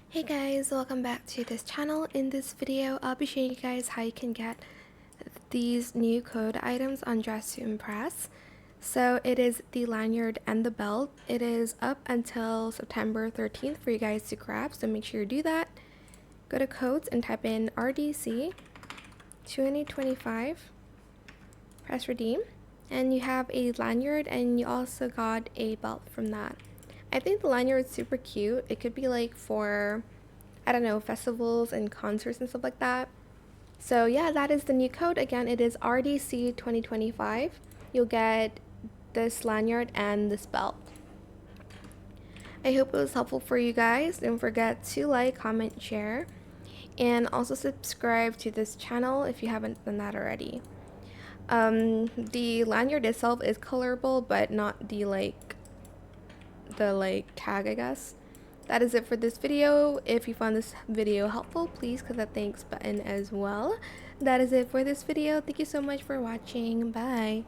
Hey guys, welcome back to this channel. In this video, I'll be showing you guys how you can get these new code items on Dress to Impress. So it is the lanyard and the belt. It is up until September 13th for you guys to grab, so make sure you do that. Go to codes and type in RDC 2025, press redeem, and you have a lanyard and you also got a belt from that. I think the lanyard is super cute. It could be like for, I don't know, festivals and concerts and stuff like that. So yeah, that is the new code. Again, it is RDC 2025. You'll get this lanyard and this belt. I hope it was helpful for you guys. Don't forget to like, comment, share, and also subscribe to this channel if you haven't done that already. The lanyard itself is colorable, but not the tag, I guess. That is it for this video. If you found this video helpful, please click that thanks button as well. That is it for this video. Thank you so much for watching. Bye.